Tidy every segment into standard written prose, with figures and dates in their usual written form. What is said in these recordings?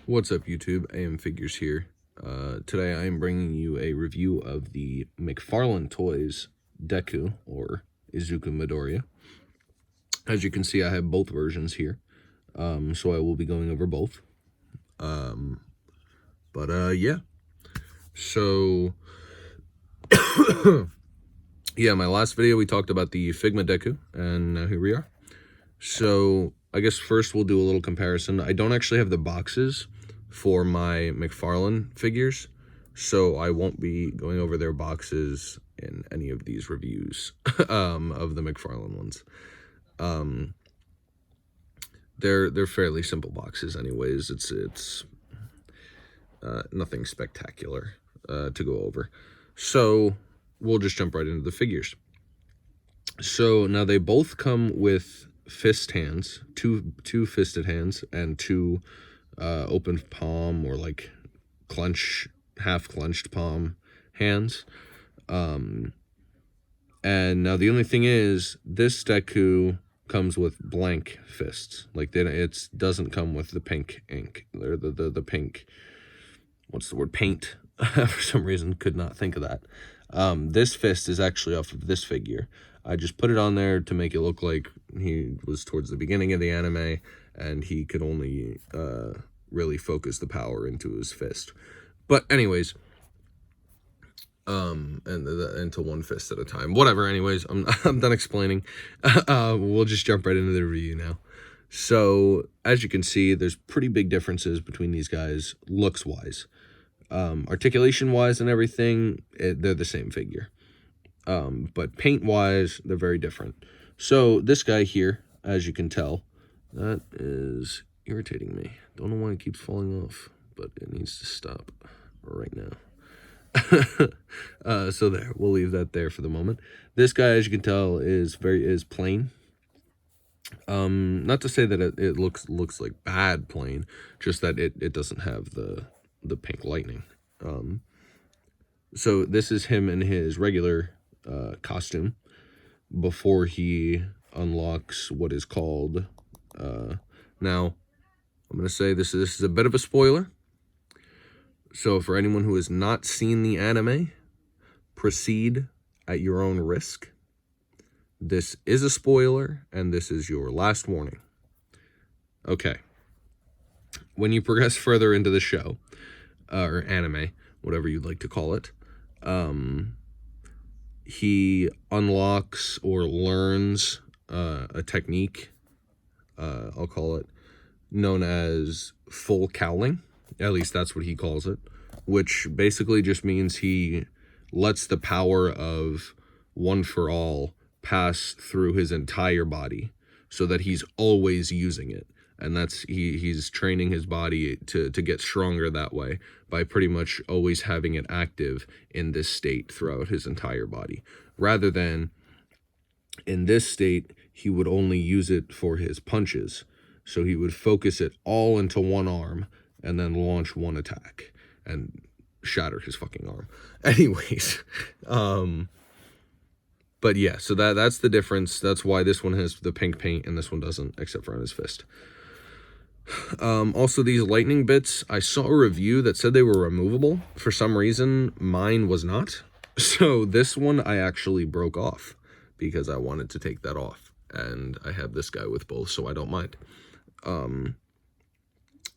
What's up, YouTube? AM Figures here. Today I am bringing you a review of the McFarlane Toys Deku, or Izuku Midoriya. As you can see, I have both versions here, so I will be going over both. Yeah. So, yeah, my last video we talked about the Figma Deku, and now here we are. So, I guess first we'll do a little comparison. I don't actually have the boxes for my McFarlane figures, so I won't be going over their boxes in any of these reviews of the McFarlane ones. They're fairly simple boxes anyways. It's nothing spectacular to go over. So we'll just jump right into the figures. So now they both come with fist hands, two fisted hands, and two open palm or like half clenched palm hands. And now the only thing is, this Deku comes with blank fists. Like, it doesn't come with the pink ink, or the pink, what's the word, paint. For some reason, could not think of that. This fist is actually off of this figure. I just put it on there to make it look like he was towards the beginning of the anime, and he could only really focus the power into his fist. But anyways, into one fist at a time. Whatever, anyways, I'm done explaining. We'll just jump right into the review now. So, as you can see, there's pretty big differences between these guys, looks-wise. Articulation-wise and everything, they're the same figure. But paint-wise, they're very different. So, this guy here, as you can tell, that is irritating me. Don't know why it keeps falling off, but it needs to stop right now. So there, we'll leave that there for the moment. This guy, as you can tell, is plain. Not to say that it looks like bad plain, just that it doesn't have the pink lightning. So this is him in his regular costume before he unlocks what is called now I'm gonna say this is a bit of a spoiler. So for anyone who has not seen the anime, proceed at your own risk. This is a spoiler, and this is your last warning. Okay. When you progress further into the show, or anime, whatever you'd like to call it, he unlocks or learns a technique, I'll call it, known as full cowling. At least that's what he calls it, which basically just means he lets the power of One for All pass through his entire body so that he's always using it. And that's he's training his body to get stronger that way by pretty much always having it active in this state throughout his entire body. Rather than in this state, he would only use it for his punches. So he would focus it all into one arm and then launch one attack and shatter his fucking arm. Anyways, but yeah, so that's the difference. That's why this one has the pink paint and this one doesn't, except for on his fist. Also, these lightning bits, I saw a review that said they were removable. For some reason, mine was not. So this one I actually broke off because I wanted to take that off. And I have this guy with both, so I don't mind.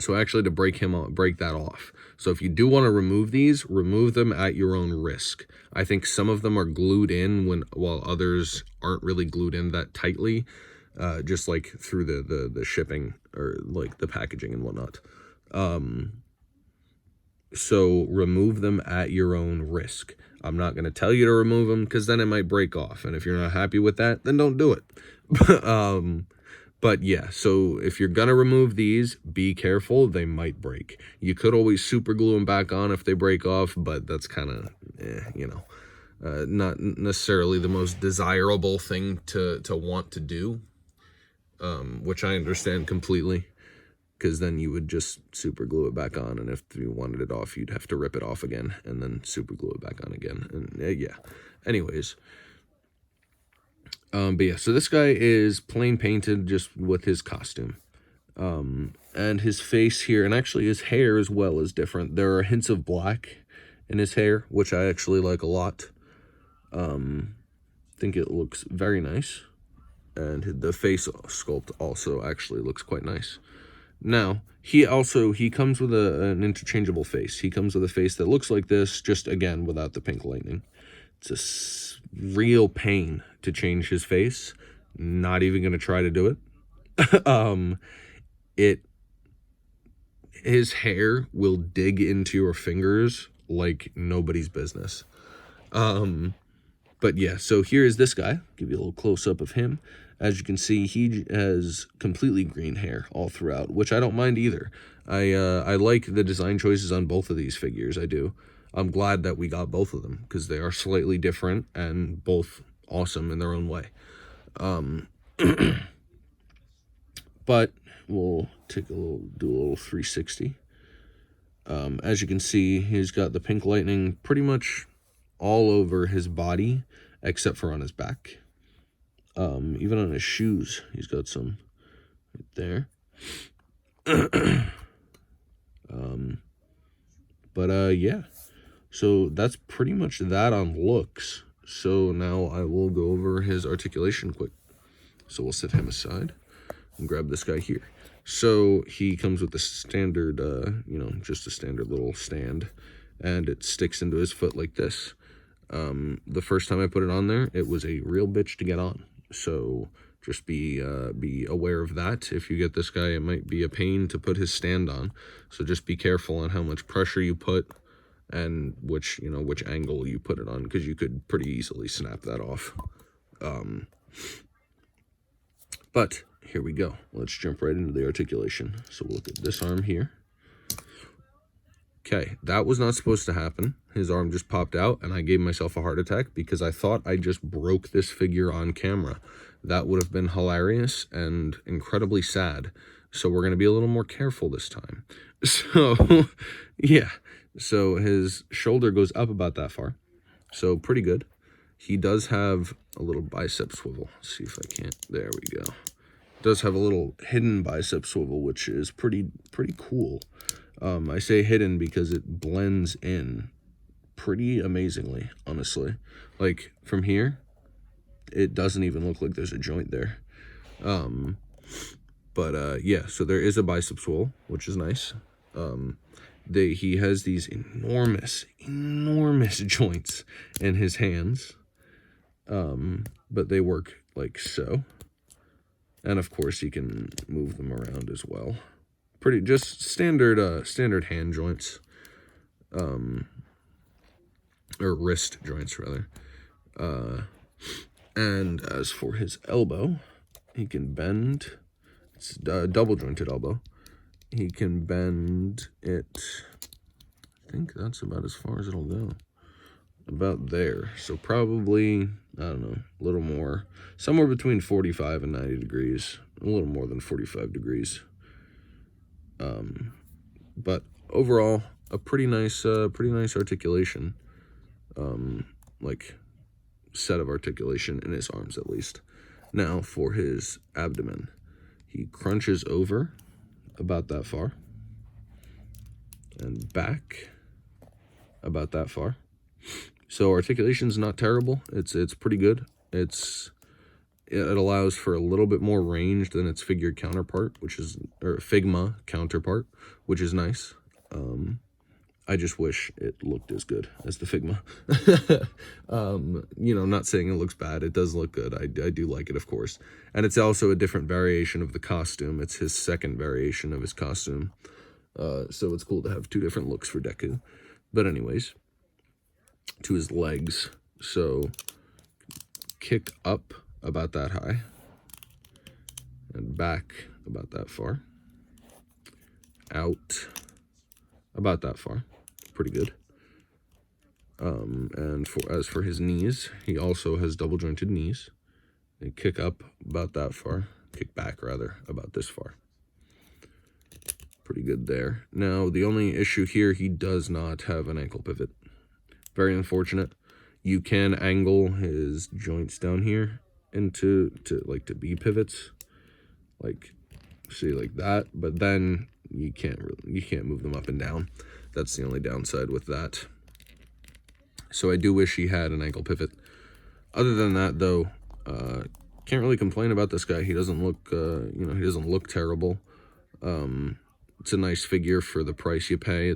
So actually to break that off. So if you do want to remove these, remove them at your own risk. I think some of them are glued in while others aren't really glued in that tightly, just like through the shipping or like the packaging and whatnot. So remove them at your own risk. I'm not going to tell you to remove them because then it might break off. And if you're not happy with that, then don't do it. But yeah, so if you're going to remove these, be careful. They might break. You could always super glue them back on if they break off, but that's kind of, not necessarily the most desirable thing to want to do, which I understand completely, because then you would just super glue it back on, and if you wanted it off, you'd have to rip it off again, and then super glue it back on again, and yeah. Anyways. But yeah, so this guy is plain painted just with his costume. And And his face here, and actually his hair as well, is different. There are hints of black in his hair, which I actually like a lot. Think it looks very nice. And the face sculpt also actually looks quite nice. Now, he comes with an interchangeable face. He comes with a face that looks like this, just again, without the pink lightning. It's a real pain to change his face. Not even going to try to do it. His hair will dig into your fingers like nobody's business. But yeah, so here is this guy. Give you a little close-up of him. As you can see, he has completely green hair all throughout, which I don't mind either. I like the design choices on both of these figures, I do. I'm glad that we got both of them, because they are slightly different and both awesome in their own way. But we'll do a little 360. As you can see, he's got the pink lightning pretty much all over his body, except for on his back. Even on his shoes, he's got some right there. Yeah. So that's pretty much that on looks. So now I will go over his articulation quick. So we'll set him aside and grab this guy here. So he comes with the standard, just a standard little stand, and it sticks into his foot like this. The first time I put it on there, it was a real bitch to get on. So just be aware of that. If you get this guy, it might be a pain to put his stand on. So just be careful on how much pressure you put and which angle you put it on, because you could pretty easily snap that off. But here we go. Let's jump right into the articulation. So we'll look at this arm here. Okay, that was not supposed to happen. His arm just popped out, and I gave myself a heart attack because I thought I just broke this figure on camera. That would have been hilarious and incredibly sad. So we're going to be a little more careful this time. So, yeah. So his shoulder goes up about that far. So pretty good. He does have a little bicep swivel. Let's see if I can't. There we go. Does have a little hidden bicep swivel, which is pretty cool. I say hidden because it blends in pretty amazingly, honestly. Like, from here, it doesn't even look like there's a joint there. Yeah, so there is a bicep swivel, which is nice. He has these enormous joints in his hands, but they work like so. And of course, you can move them around as well. Pretty just standard hand joints, or wrist joints rather. And as for his elbow, he can bend. It's a double jointed elbow. He can bend it. I think that's about as far as it'll go. About there. So probably, I don't know, a little more, somewhere between 45 and 90 degrees, a little more than 45 degrees. But overall, a pretty nice articulation, like set of articulation in his arms at least. Now for his abdomen, he crunches over about that far and back about that far. So articulation's not terrible. It's pretty good. It allows for a little bit more range than its figured counterpart, Figma counterpart, which is nice. I just wish it looked as good as the Figma. Not saying it looks bad. It does look good. I do like it, of course. And it's also a different variation of the costume. It's his second variation of his costume. So it's cool to have two different looks for Deku. But anyways, to his legs. So kick up about that high and back about that far, out about that far, pretty good. And as for his knees, he also has double jointed knees. They kick up about that far, kick back rather about this far. Pretty good there. Now the only issue here, he does not have an ankle pivot. Very unfortunate. You can angle his joints down here into to be pivots, like See, like that, but then you can't move them up and down. That's the only downside with that. So I do wish he had an ankle pivot. Other than that, though, can't really complain about this guy. He doesn't look, he doesn't look terrible. It's a nice figure for the price you pay.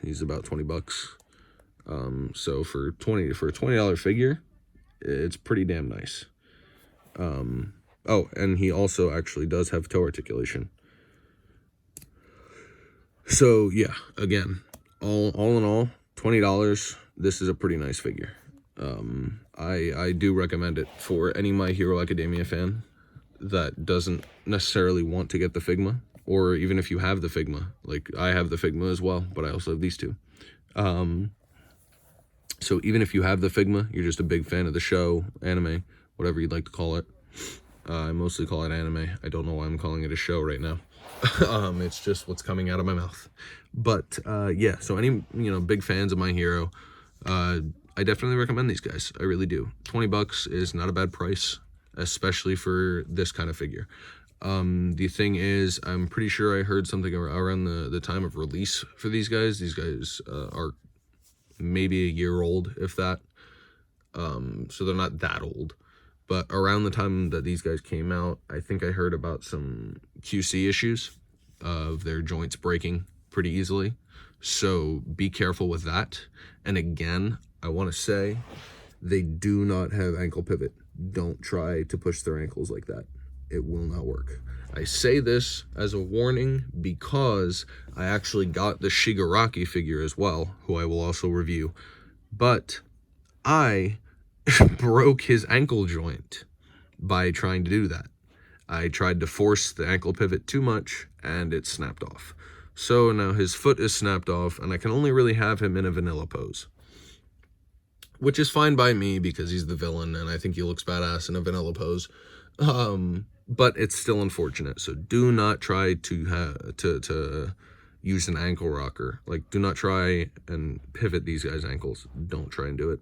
He's about $20. So for a $20 figure, it's pretty damn nice. Oh, and he also actually does have toe articulation. So yeah, again, all in all, $20. This is a pretty nice figure. I do recommend it for any My Hero Academia fan that doesn't necessarily want to get the Figma, or even if you have the Figma. Like, I have the Figma as well, but I also have these two. So even if you have the Figma, you're just a big fan of the show, anime, whatever you'd like to call it. I mostly call it anime. I don't know why I'm calling it a show right now. It's just what's coming out of my mouth. But yeah, so any big fans of My Hero, I definitely recommend these guys. I really do. $20 is not a bad price, especially for this kind of figure. The thing is, I'm pretty sure I heard something around the time of release for these guys. These guys are maybe a year old, if that. So they're not that old. But around the time that these guys came out, I think I heard about some QC issues of their joints breaking pretty easily. So be careful with that. And again, I want to say they do not have ankle pivot. Don't try to push their ankles like that. It will not work. I say this as a warning because I actually got the Shigaraki figure as well, who I will also review. But I broke his ankle joint by trying to do that. I tried to force the ankle pivot too much and it snapped off. So now his foot is snapped off and I can only really have him in a vanilla pose, which is fine by me because he's the villain and I think he looks badass in a vanilla pose. But it's still unfortunate. So do not try to use an ankle rocker. Like, do not try and pivot these guys' ankles. Don't try and do it.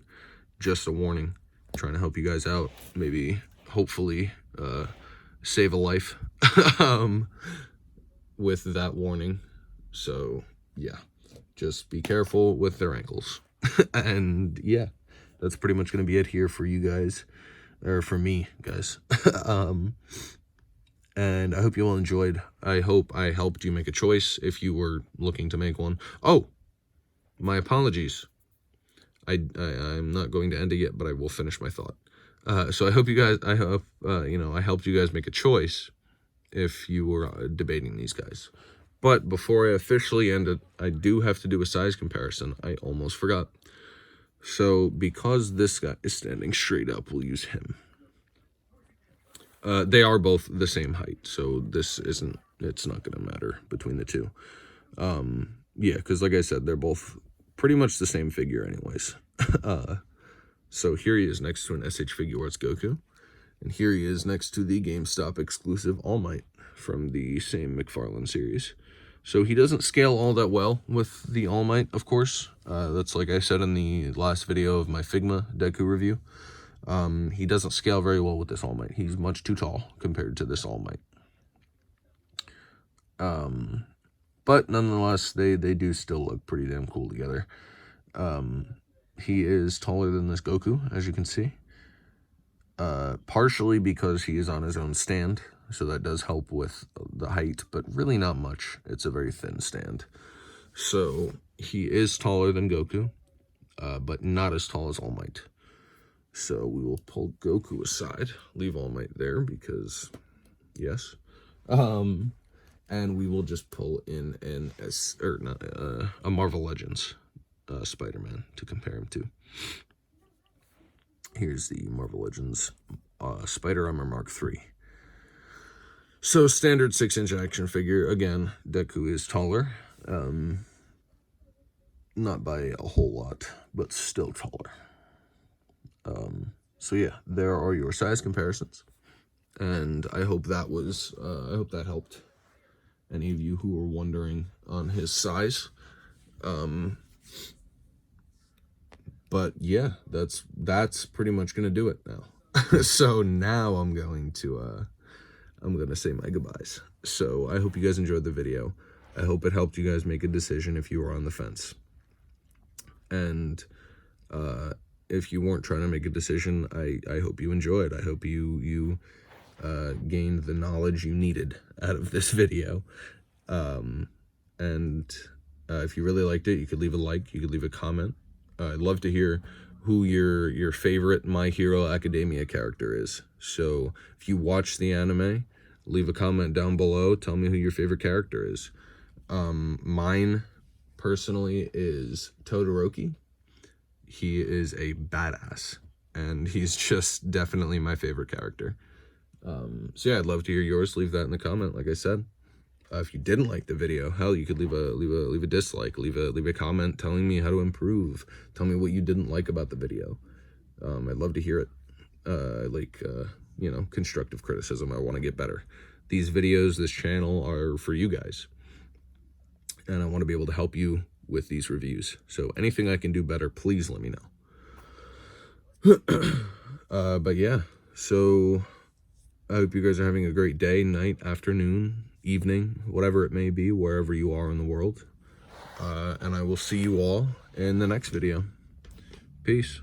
Just a warning. I'm trying to help you guys out. Maybe, hopefully, save a life with that warning. So, yeah. Just be careful with their ankles. And, yeah. That's pretty much going to be it here for you guys. Or for me, guys. And I hope you all enjoyed. I hope I helped you make a choice if you were looking to make one. Oh, my apologies. I'm not going to end it yet, but I will finish my thought. So I hope you guys, I helped you guys make a choice if you were debating these guys. But before I officially end it, I do have to do a size comparison. I almost forgot. So because this guy is standing straight up, we'll use him. They are both the same height, so it's not going to matter between the two. Yeah, because like I said, they're both pretty much the same figure anyways. So here he is next to an SH Figuarts Goku, and here he is next to the GameStop exclusive All Might from the same McFarlane series. So he doesn't scale all that well with the All Might, of course. That's like I said in the last video of my Figma Deku review. He doesn't scale very well with this All Might. He's much too tall compared to this All Might. But nonetheless, they do still look pretty damn cool together. He is taller than this Goku, as you can see. Partially because he is on his own stand, so that does help with the height, but really not much. It's a very thin stand. So he is taller than Goku, but not as tall as All Might. So we will pull Goku aside, leave All Might there because, yes. And we will just pull in a Marvel Legends Spider-Man to compare him to. Here's the Marvel Legends Spider Armor Mark III. So standard 6-inch action figure. Again, Deku is taller. Not by a whole lot, but still taller. So yeah, there are your size comparisons. And I hope that helped any of you who were wondering on his size. But yeah, that's pretty much gonna do it now. So now I'm going to I'm going to say my goodbyes. So I hope you guys enjoyed the video. I hope it helped you guys make a decision if you were on the fence. And if you weren't trying to make a decision, I hope you enjoyed. I hope you gained the knowledge you needed out of this video. If you really liked it, you could leave a like, you could leave a comment. I'd love to hear who your favorite My Hero Academia character is. So if you watch the anime, leave a comment down below. Tell me who your favorite character is. Mine, personally, is Todoroki. He is a badass, and he's just definitely my favorite character. So yeah, I'd love to hear yours. Leave that in the comment, like I said. If you didn't like the video, hell, you could leave a dislike, leave a comment telling me how to improve. Tell me what you didn't like about the video. I'd love to hear it. Constructive criticism. I want to get better. These videos, this channel are for you guys, and I want to be able to help you with these reviews. So anything I can do better, please let me know. But yeah, so I hope you guys are having a great day, night, afternoon, evening, whatever it may be, wherever you are in the world. And I will see you all in the next video. Peace.